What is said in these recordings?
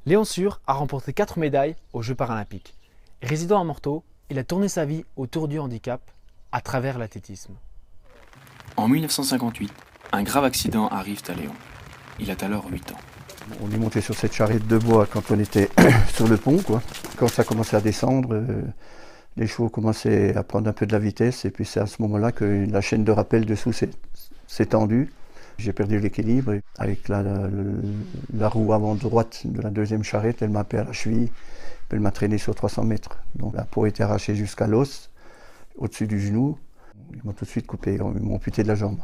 Léon Sûr a remporté 4 médailles aux Jeux paralympiques. Résidant à Morteau, il a tourné sa vie autour du handicap à travers l'athlétisme. En 1958, un grave accident arrive à Léon. Il a alors 8 ans. On est monté sur cette charrette de bois quand on était sur le pont, quoi. Quand ça commençait à descendre, les chevaux commençaient à prendre un peu de la vitesse et puis c'est à ce moment-là que la chaîne de rappel dessous s'est tendue. J'ai perdu l'équilibre avec la roue avant droite de la deuxième charrette, elle m'a happé à la cheville, puis elle m'a traîné sur 300 mètres. Donc la peau était arrachée jusqu'à l'os, au-dessus du genou. Ils m'ont tout de suite coupé, ils m'ont amputé de la jambe.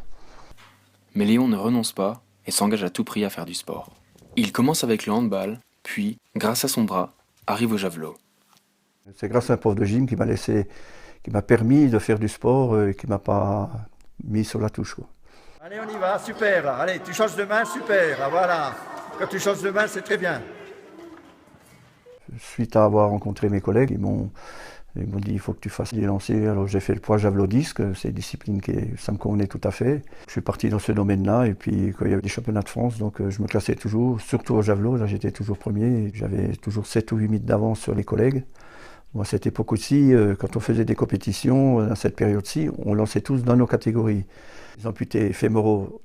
Mais Léon ne renonce pas et s'engage à tout prix à faire du sport. Il commence avec le handball, puis, grâce à son bras, arrive au javelot. C'est grâce à un prof de gym qui m'a permis de faire du sport et qui ne m'a pas mis sur la touche, quoi. Allez, on y va, super. Allez, tu changes de main, super. Ah, voilà. Quand tu changes de main, c'est très bien. Suite à avoir rencontré mes collègues, ils m'ont dit il faut que tu fasses des lancers. Alors j'ai fait le poids javelot disque, c'est une discipline ça me convenait tout à fait. Je suis parti dans ce domaine-là et puis quand il y avait des championnats de France, donc je me classais toujours, surtout au javelot, là j'étais toujours premier. J'avais toujours 7 ou 8 minutes d'avance sur les collègues. Moi, à cette époque aussi, quand on faisait des compétitions, à cette période-ci, on lançait tous dans nos catégories. Les amputés fémoraux,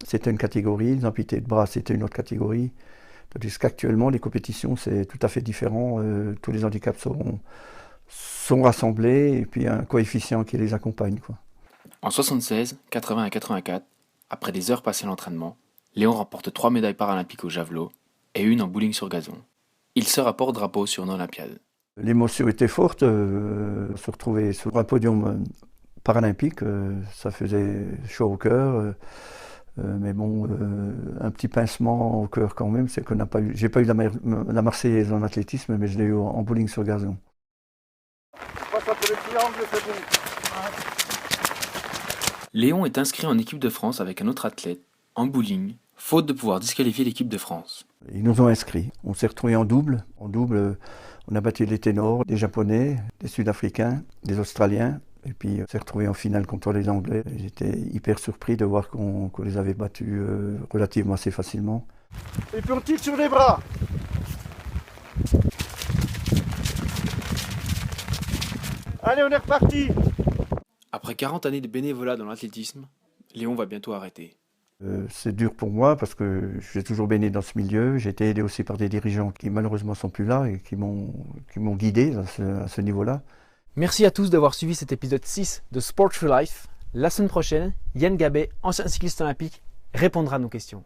c'était une catégorie, les amputés de bras, c'était une autre catégorie. Tandis qu'actuellement, les compétitions, c'est tout à fait différent. Tous les handicaps sont rassemblés et puis il y a un coefficient qui les accompagne, quoi. En 76, 80 et 84, après des heures passées à l'entraînement, Léon remporte 3 médailles paralympiques au javelot et une en bowling sur gazon. Il sort à porte-drapeau sur une Olympiade. L'émotion était forte, se retrouver sur un podium paralympique, ça faisait chaud au cœur. Mais bon, un petit pincement au cœur quand même, c'est qu'on n'a pas eu. J'ai pas eu la Marseillaise en athlétisme, mais je l'ai eu en bowling sur gazon. Passe un peu le triangle, c'est bon. Léon est inscrit en équipe de France avec un autre athlète, en bowling, faute de pouvoir disqualifier l'équipe de France. Ils nous ont inscrits. On s'est retrouvés en double. En double, on a battu les ténors, des Japonais, des Sud-Africains, des Australiens. Et puis on s'est retrouvés en finale contre les Anglais. J'étais hyper surpris de voir qu'on les avait battus relativement assez facilement. Et puis on tire sur les bras. Allez, on est reparti. Après 40 années de bénévolat dans l'athlétisme, Léon va bientôt arrêter. C'est dur pour moi parce que j'ai toujours baigné dans ce milieu. J'ai été aidé aussi par des dirigeants qui malheureusement sont plus là et qui m'ont guidé à ce niveau-là. Merci à tous d'avoir suivi cet épisode 6 de Sport for Life. La semaine prochaine, Yann Gabet, ancien cycliste olympique, répondra à nos questions.